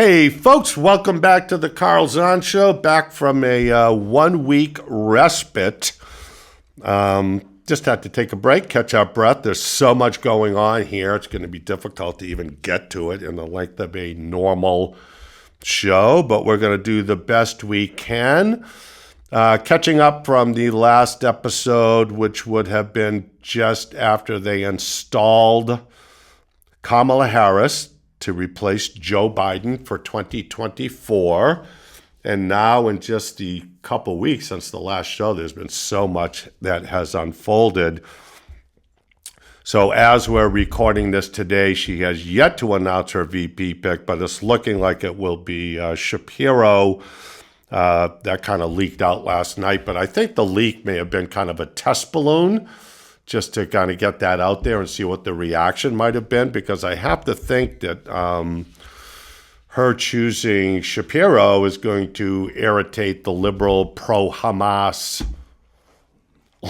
Hey, folks, welcome back to the Carl Zahn Show, back from a 1 week respite. Just had to take a break, catch our breath. There's so much going on here. It's going to be difficult to even get to it in the length of a normal show, but we're going to do the best we can. Catching up from the last episode, which would have been just after they installed Kamala Harris to replace Joe Biden for 2024. And now in just the couple weeks since the last show, there's been so much that has unfolded. So as we're recording this today, she has yet to announce her VP pick, but it's looking like it will be Shapiro. That kind of leaked out last night, but I think the leak may have been kind of a test balloon just to kind of get that out there and see what the reaction might have been, because I have to think that her choosing Shapiro is going to irritate the liberal pro-Hamas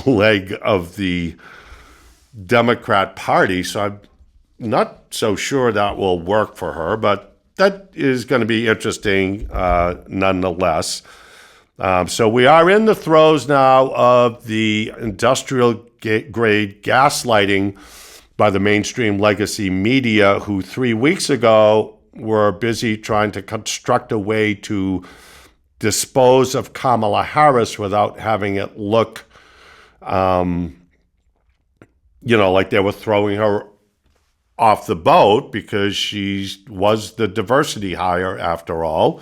leg of the Democrat Party. So I'm not so sure that will work for her, but that is going to be interesting nonetheless. So we are in the throes now of the industrial grade gaslighting by the mainstream legacy media, who 3 weeks ago were busy trying to construct a way to dispose of Kamala Harris without having it look, like they were throwing her off the boat, because she was the diversity hire after all.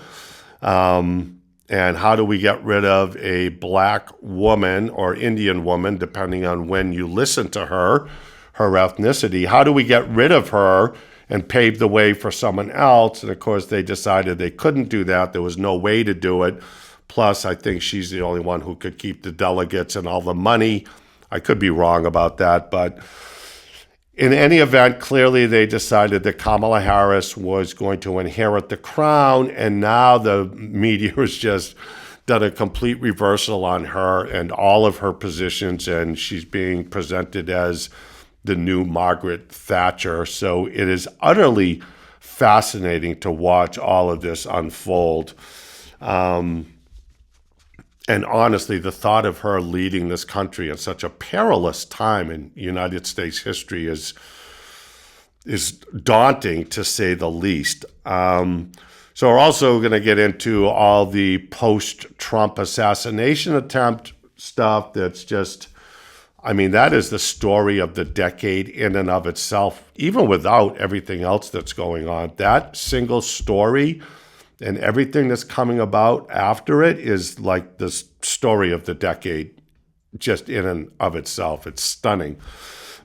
And how do we get rid of a black woman or Indian woman, depending on when you listen to her ethnicity? How do we get rid of her and pave the way for someone else? And of course, they decided they couldn't do that. There was no way to do it. Plus, I think she's the only one who could keep the delegates and all the money. I could be wrong about that, but in any event, clearly they decided that Kamala Harris was going to inherit the crown, and now the media has just done a complete reversal on her and all of her positions, and she's being presented as the new Margaret Thatcher. So it is utterly fascinating to watch all of this unfold. And honestly, the thought of her leading this country in such a perilous time in United States history is daunting, to say the least. So we're also going to get into all the post-Trump assassination attempt stuff that's just, that is the story of the decade in and of itself, even without everything else that's going on. That single story and everything that's coming about after it is like the story of the decade, just in and of itself. It's stunning.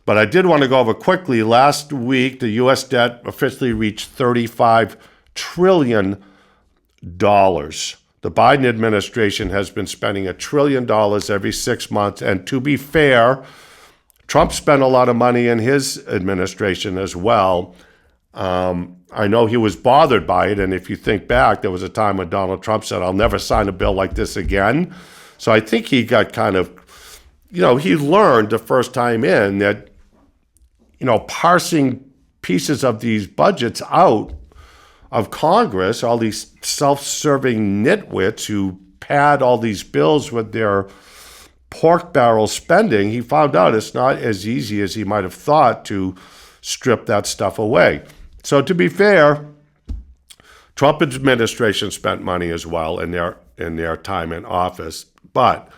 But I did want to go over quickly. Last week, the U.S. debt officially reached $35 trillion. The Biden administration has been spending $1 trillion every 6 months. And to be fair, Trump spent a lot of money in his administration as well. I know he was bothered by it, and if you think back, there was a time when Donald Trump said, "I'll never sign a bill like this again." So I think he got kind of, he learned the first time in that, parsing pieces of these budgets out of Congress, all these self-serving nitwits who pad all these bills with their pork barrel spending, he found out it's not as easy as he might have thought to strip that stuff away. So to be fair, Trump administration spent money as well in their time in office, but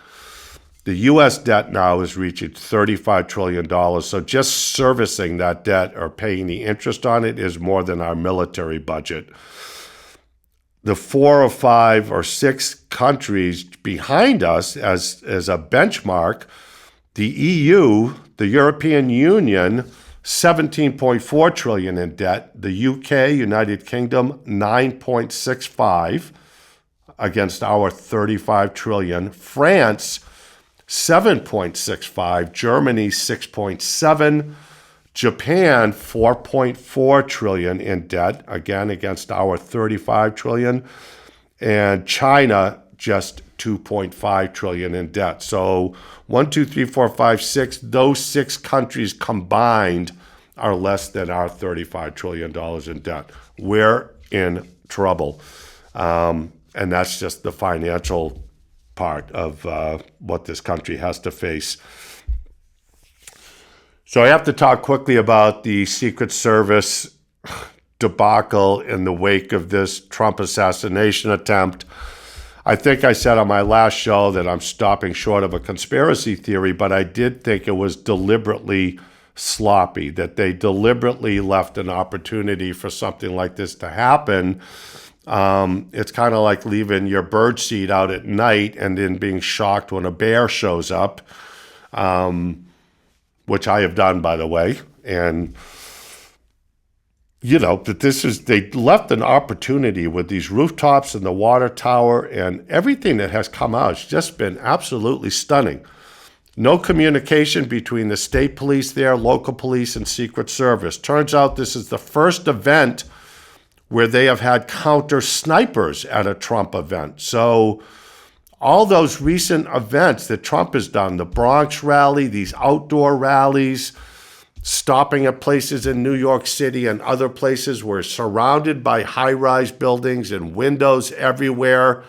the U.S. debt now is reaching $35 trillion. So just servicing that debt or paying the interest on it is more than our military budget. The 4 or 5 or 6 countries behind us as a benchmark, the EU, the European Union, $17.4 trillion in debt. The UK, United Kingdom, $9.65 against our $35 trillion. France, $7.65. Germany, $6.7. Japan, $4.4 trillion in debt, again against our $35 trillion. And China, just $2.5 trillion in debt. So 1, 2, 3, 4, 5, 6, those 6 countries combined are less than our $35 trillion in debt. We're in trouble. And that's just the financial part of what this country has to face. So I have to talk quickly about the Secret Service debacle in the wake of this Trump assassination attempt. I think I said on my last show that I'm stopping short of a conspiracy theory, but I did think it was deliberately sloppy, that they deliberately left an opportunity for something like this to happen. It's kind of like leaving your bird seed out at night and then being shocked when a bear shows up, which I have done, by the way. And, that they left an opportunity with these rooftops and the water tower, and everything that has come out has just been absolutely stunning. No communication between the state police there, local police, and Secret Service. Turns out this is the first event where they have had counter snipers at a Trump event. So all those recent events that Trump has done, the Bronx rally, these outdoor rallies, stopping at places in New York City and other places, were surrounded by high-rise buildings and windows everywhere.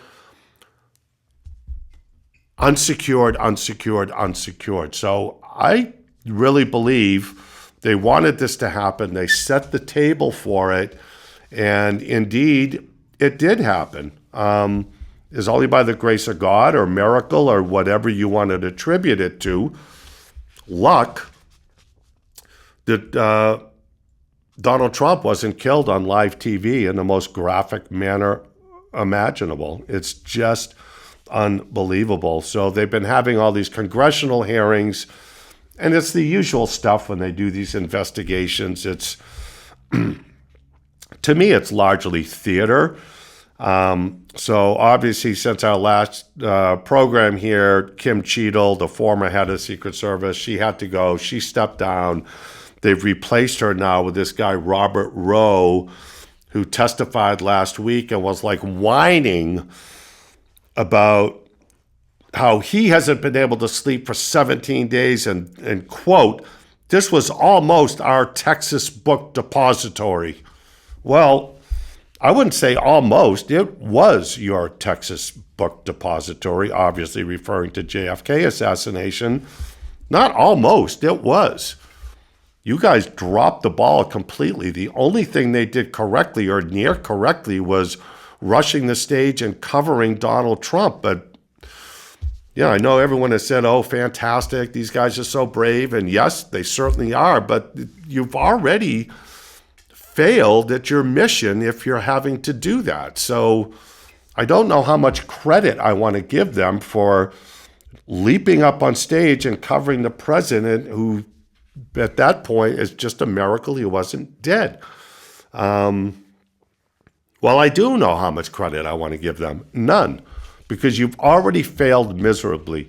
Unsecured. So I really believe they wanted this to happen. They set the table for it. And indeed, it did happen. Is only by the grace of God or miracle or whatever you want to attribute it to, luck, that Donald Trump wasn't killed on live TV in the most graphic manner imaginable. It's just unbelievable. So they've been having all these congressional hearings, and it's the usual stuff when they do these investigations. It's to me, it's largely theater. So obviously, since our last program here, Kim Cheadle, the former head of Secret Service, she had to go. She stepped down. They've replaced her now with this guy, Robert Rowe, who testified last week and was like whining about how he hasn't been able to sleep for 17 days and quote, this was almost our Texas book depository. Well, I wouldn't say almost. It was your Texas book depository, obviously referring to JFK assassination. Not almost, it was. You guys dropped the ball completely. The only thing they did correctly or near correctly was rushing the stage and covering Donald Trump. But yeah, I know everyone has said, oh, fantastic, these guys are so brave. And yes, they certainly are. But you've already failed at your mission if you're having to do that. So I don't know how much credit I want to give them for leaping up on stage and covering the president, who at that point is just a miracle he wasn't dead. Well, I do know how much credit I want to give them. None. Because you've already failed miserably.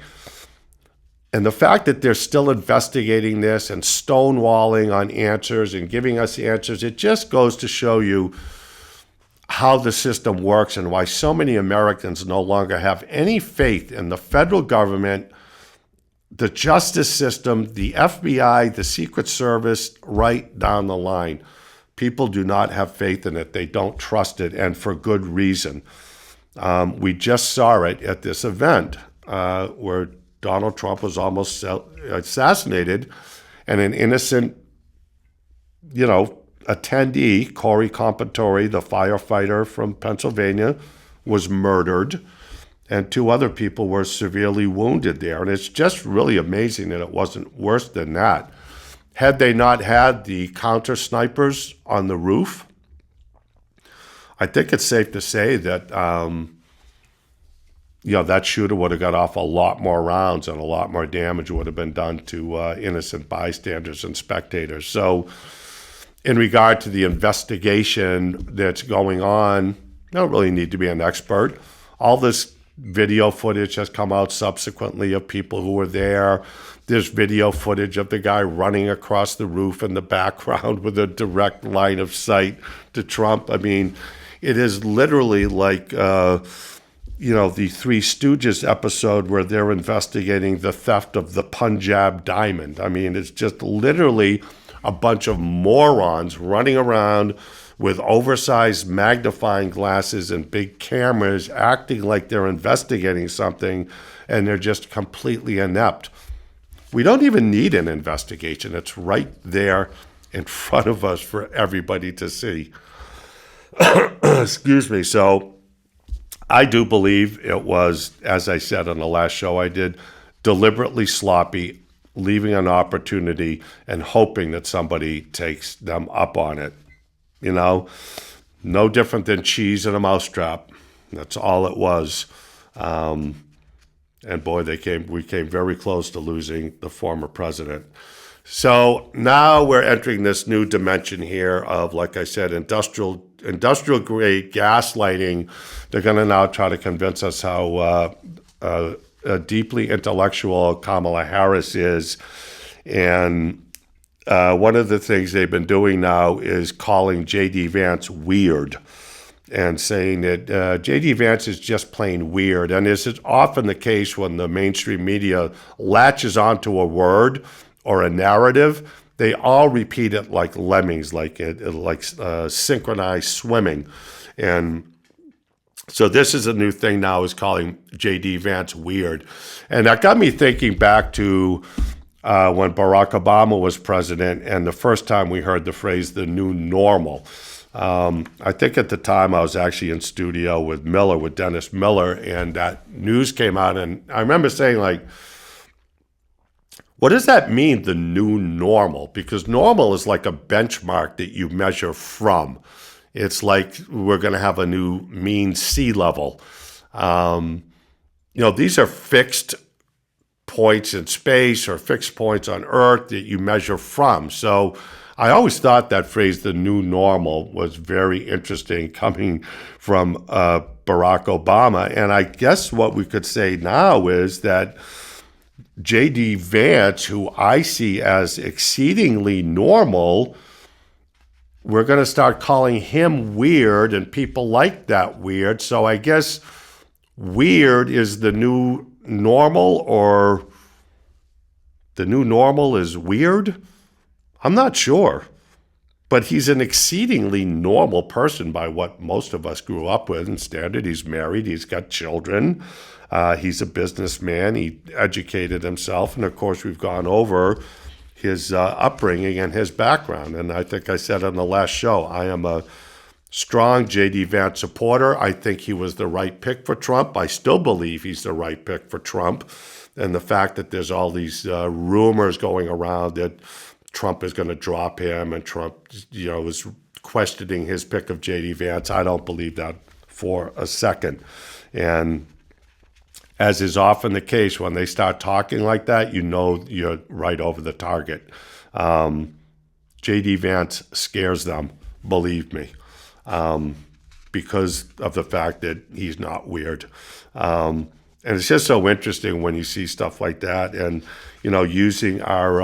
And the fact that they're still investigating this and stonewalling on answers and giving us answers, it just goes to show you how the system works and why so many Americans no longer have any faith in the federal government, the justice system, the FBI, the Secret Service, right down the line. People do not have faith in it. They don't trust it, and for good reason. We just saw it at this event where Donald Trump was almost assassinated, and an innocent, attendee, Corey Compatore, the firefighter from Pennsylvania, was murdered, and 2 other people were severely wounded there. And it's just really amazing that it wasn't worse than that. Had they not had the counter snipers on the roof, I think it's safe to say that that shooter would have got off a lot more rounds and a lot more damage would have been done to innocent bystanders and spectators. So in regard to the investigation that's going on, you don't really need to be an expert. All this video footage has come out subsequently of people who were there. There's video footage of the guy running across the roof in the background with a direct line of sight to Trump. I mean, it is literally like the Three Stooges episode where they're investigating the theft of the Punjab diamond. I mean, it's just literally a bunch of morons running around with oversized magnifying glasses and big cameras, acting like they're investigating something, and they're just completely inept. We don't even need an investigation. It's right there in front of us for everybody to see. Excuse me. So I do believe it was, as I said on the last show I did, deliberately sloppy, leaving an opportunity and hoping that somebody takes them up on it. You know, no different than cheese in a mousetrap. That's all it was. And boy, we came very close to losing the former president. So now we're entering this new dimension here of, like I said, industrial grade gaslighting. They're going to now try to convince us how deeply intellectual Kamala Harris is. And one of the things they've been doing now is calling JD Vance weird and saying that JD Vance is just plain weird. And this is often the case when the mainstream media latches onto a word or a narrative, they all repeat it like lemmings, like synchronized swimming. And so this is a new thing now, is calling JD Vance weird. And that got me thinking back to when Barack Obama was president, and the first time we heard the phrase, the new normal. I think at the time I was actually in studio with Dennis Miller, and that news came out, and I remember saying, like, what does that mean, the new normal? Because normal is like a benchmark that you measure from. It's like we're going to have a new mean sea level. These are fixed points in space or fixed points on Earth that you measure from. So I always thought that phrase, the new normal, was very interesting coming from Barack Obama. And I guess what we could say now is that JD Vance, who I see as exceedingly normal, we're going to start calling him weird, and people like that weird. So I guess weird is the new normal, or the new normal is weird? I'm not sure. But he's an exceedingly normal person by what most of us grew up with in standard. He's married. He's got children. He's a businessman. He educated himself. And, of course, we've gone over his upbringing and his background. And I think I said on the last show, I am a strong J.D. Vance supporter. I think he was the right pick for Trump. I still believe he's the right pick for Trump. And the fact that there's all these rumors going around that Trump is going to drop him and Trump, is questioning his pick of J.D. Vance, I don't believe that for a second. And as is often the case, when they start talking like that, you're right over the target. J.D. Vance scares them, believe me, because of the fact that he's not weird. And it's just so interesting when you see stuff like that, and using our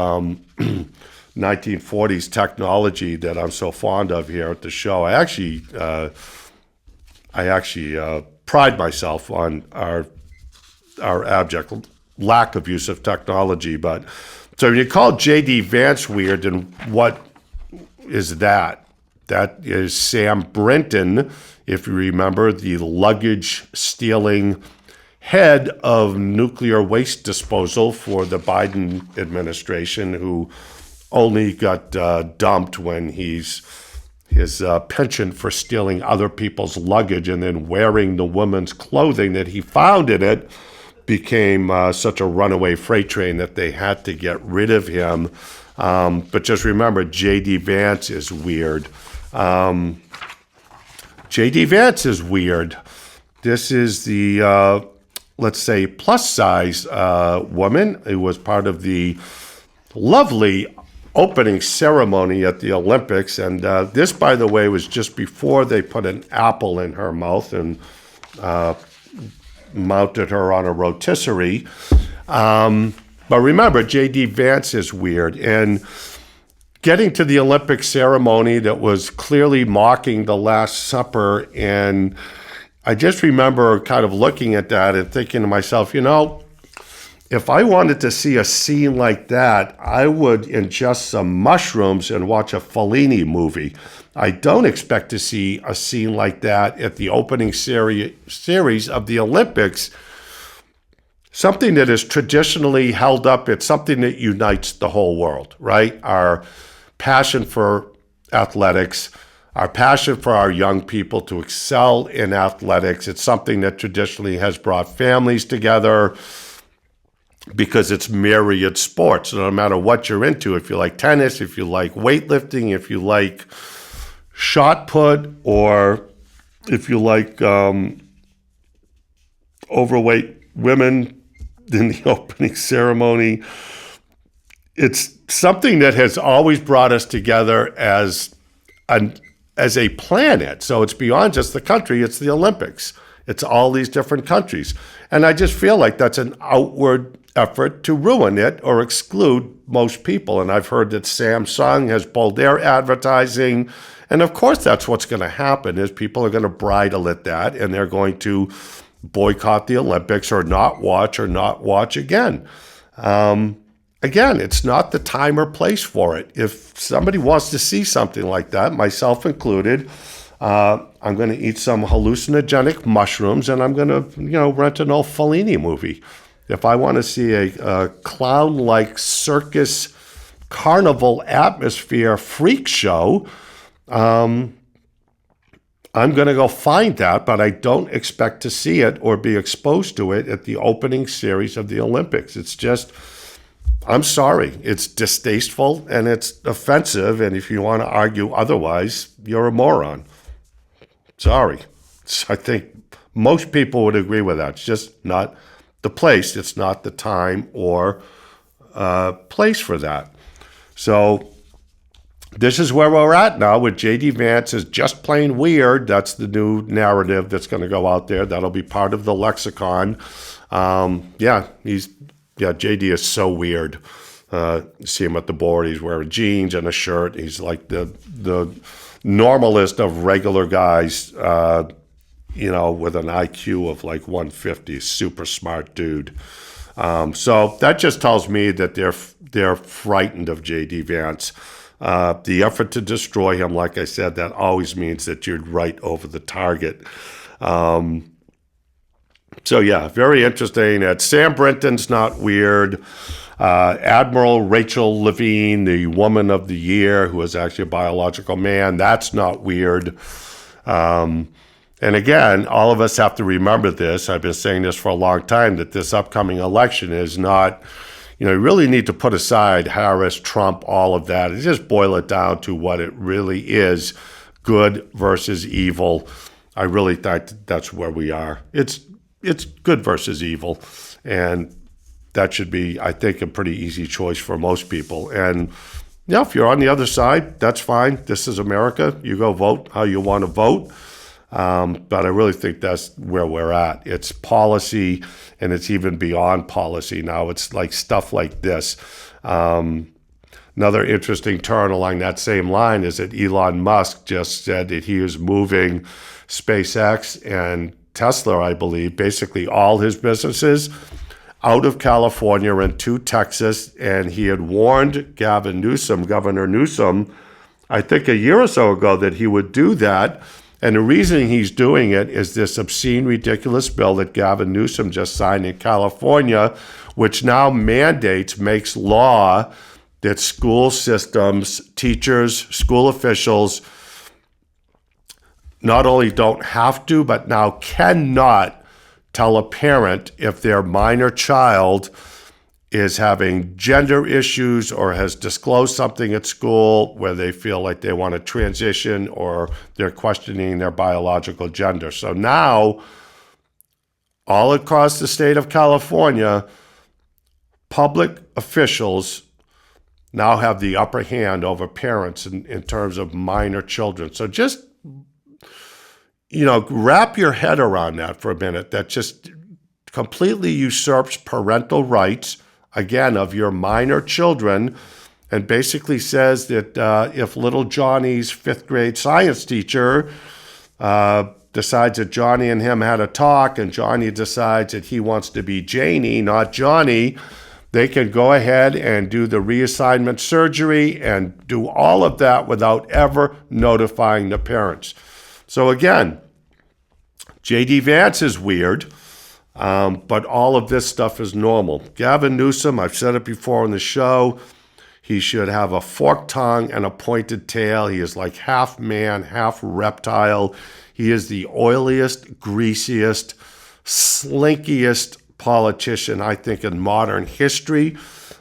1940s technology that I'm so fond of here at the show. I actually pride myself on our abject lack of use of technology. But so when you call JD Vance weird, and what is that? That is Sam Brinton, if you remember, the luggage stealing head of nuclear waste disposal for the Biden administration, who only got dumped when his penchant for stealing other people's luggage and then wearing the woman's clothing that he found in it became such a runaway freight train that they had to get rid of him. But just remember, J.D. Vance is weird. J.D. Vance is weird. This is the, let's say, plus-size woman who was part of the lovely opening ceremony at the Olympics. And this, by the way, was just before they put an apple in her mouth and mounted her on a rotisserie. But remember, J.D. Vance is weird. And getting to the Olympic ceremony that was clearly mocking the Last Supper, and I just remember kind of looking at that and thinking to myself, if I wanted to see a scene like that, I would ingest some mushrooms and watch a Fellini movie. I don't expect to see a scene like that at the opening series of the Olympics. Something that is traditionally held up, it's something that unites the whole world, right? Our passion for athletics, our passion for our young people to excel in athletics. It's something that traditionally has brought families together because it's myriad sports. So no matter what you're into, if you like tennis, if you like weightlifting, if you like shot put, or if you like overweight women in the opening ceremony, it's something that has always brought us together as a planet. So it's beyond just the country, it's the Olympics. It's all these different countries. And I just feel like that's an outward effort to ruin it or exclude most people. And I've heard that Samsung has pulled their advertising. And of course, that's what's going to happen is people are going to bridle at that and they're going to boycott the Olympics or not watch again. Again, it's not the time or place for it. If somebody wants to see something like that, myself included, I'm going to eat some hallucinogenic mushrooms and I'm going to, rent an old Fellini movie. If I want to see a clown-like circus carnival atmosphere freak show, I'm going to go find that, but I don't expect to see it or be exposed to it at the opening series of the Olympics. It's just, I'm sorry, it's distasteful and it's offensive, and if you want to argue otherwise, you're a moron. Sorry. I think most people would agree with that. It's just not the place. It's not the time or place for that. So this is where we're at now with JD Vance is just plain weird. That's the new narrative that's going to go out there. That'll be part of the lexicon. JD is so weird. You see him at the board. He's wearing jeans and a shirt. He's like the normalist of regular guys, with an IQ of like 150. Super smart dude. So that just tells me that they're frightened of JD Vance. The effort to destroy him, like I said, that always means that you're right over the target. Very interesting. Sam Brinton's not weird. Admiral Rachel Levine, the woman of the year, who is actually a biological man, that's not weird. And again, all of us have to remember this. I've been saying this for a long time, that this upcoming election is not, you really need to put aside Harris, Trump, all of that, and just boil it down to what it really is, good versus evil. I really think that's where we are. It's good versus evil, and that should be, I think, a pretty easy choice for most people. And if you're on the other side, that's fine. This is America. You go vote how you want to vote. But I really think that's where we're at. It's policy, and it's even beyond policy now. It's like stuff like this. Another interesting turn along that same line is that Elon Musk just said that he is moving SpaceX and Tesla, I believe, basically all his businesses out of California and to Texas. And he had warned Governor Newsom, I think a year or so ago, that he would do that. And the reason he's doing it is this obscene, ridiculous bill that Gavin Newsom just signed in California, which now makes law that school systems, teachers, school officials not only don't have to, but now cannot tell a parent if their minor child is having gender issues or has disclosed something at school where they feel like they want to transition or they're questioning their biological gender. So now, all across the state of California, public officials now have the upper hand over parents in terms of minor children. So just, wrap your head around that for a minute. That just completely usurps parental rights, again, of your minor children, and basically says that if little Johnny's fifth grade science teacher decides that Johnny and him had a talk, and Johnny decides that he wants to be Janie, not Johnny, they can go ahead and do the reassignment surgery and do all of that without ever notifying the parents. So again, JD Vance is weird, but all of this stuff is normal. Gavin Newsom, I've said it before on the show, he should have a forked tongue and a pointed tail. He is like half man, half reptile. He is the oiliest, greasiest, slinkiest politician, I think, in modern history.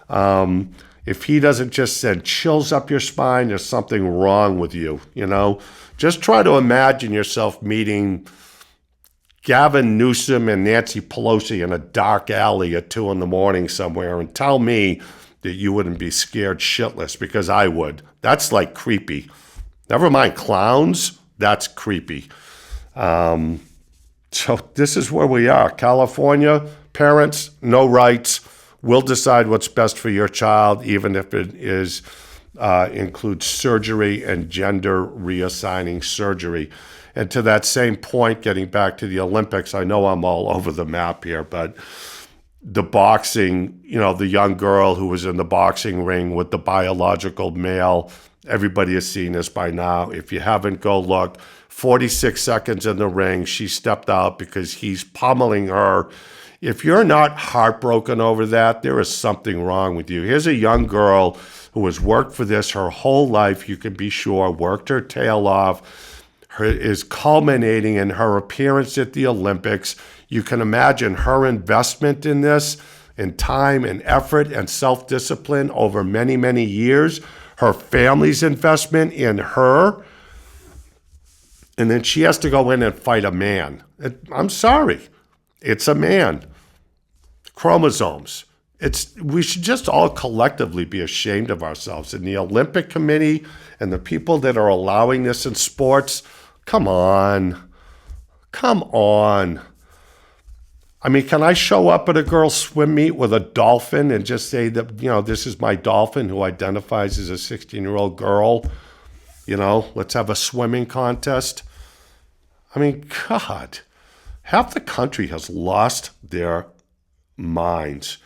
If he doesn't just send chills up your spine, there's something wrong with you, you know? Just try to imagine yourself meeting Gavin Newsom and Nancy Pelosi in a dark alley at 2 a.m. somewhere, and tell me that you wouldn't be scared shitless, because I would. That's like creepy. Never mind clowns, that's creepy. So this is where we are. California, parents, no rights. We'll decide what's best for your child, even if it is includes surgery and gender reassigning surgery. And to that same point, getting back to the Olympics, I know I'm all over the map here, but the boxing, you know, the young girl who was in the boxing ring with the biological male, everybody has seen this by now. If you haven't, go look. 46 seconds in the ring, she stepped out because he's pummeling her. If you're not heartbroken over that, there is something wrong with you. Here's a young girl who has worked for this her whole life, you can be sure, worked her tail off, is culminating in her appearance at the Olympics. You can imagine her investment in this, in time and effort and self-discipline over many, many years, her family's investment in her, and then she has to go in and fight a man. I'm sorry, it's a man. Chromosomes. We should just all collectively be ashamed of ourselves. And the Olympic Committee and the people that are allowing this in sports, come on. Come on. I mean, can I show up at a girls' swim meet with a dolphin and just say that, you know, this is my dolphin who identifies as a 16-year-old girl? You know, let's have a swimming contest. I mean, God, half the country has lost their minds.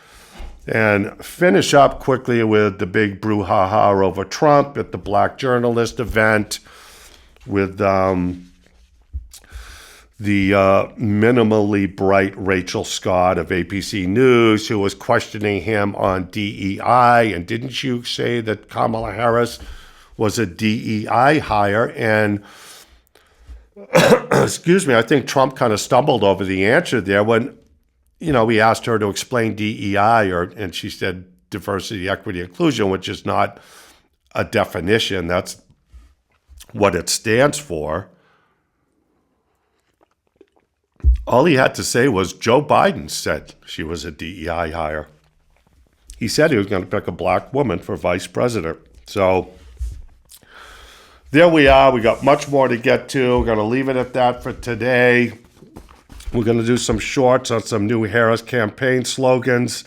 And finish up quickly with the big brouhaha over Trump at the Black Journalist event with the minimally bright Rachel Scott of ABC News, who was questioning him on DEI. And didn't you say that Kamala Harris was a DEI hire? And excuse me, I think Trump kind of stumbled over the answer there when, you know, we asked her to explain DEI, and she said diversity, equity, inclusion, which is not a definition. That's what it stands for. All he had to say was Joe Biden said she was a DEI hire. He said he was going to pick a black woman for vice president. So there we are. We got much more to get to. We're going to leave it at that for today. We're going to do some shorts on some new Harris campaign slogans.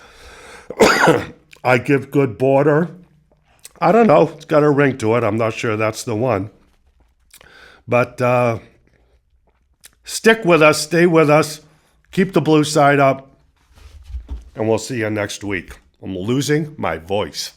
I give good border. I don't know. It's got a ring to it. I'm not sure that's the one. But stick with us. Stay with us. Keep the blue side up. And we'll see you next week. I'm losing my voice.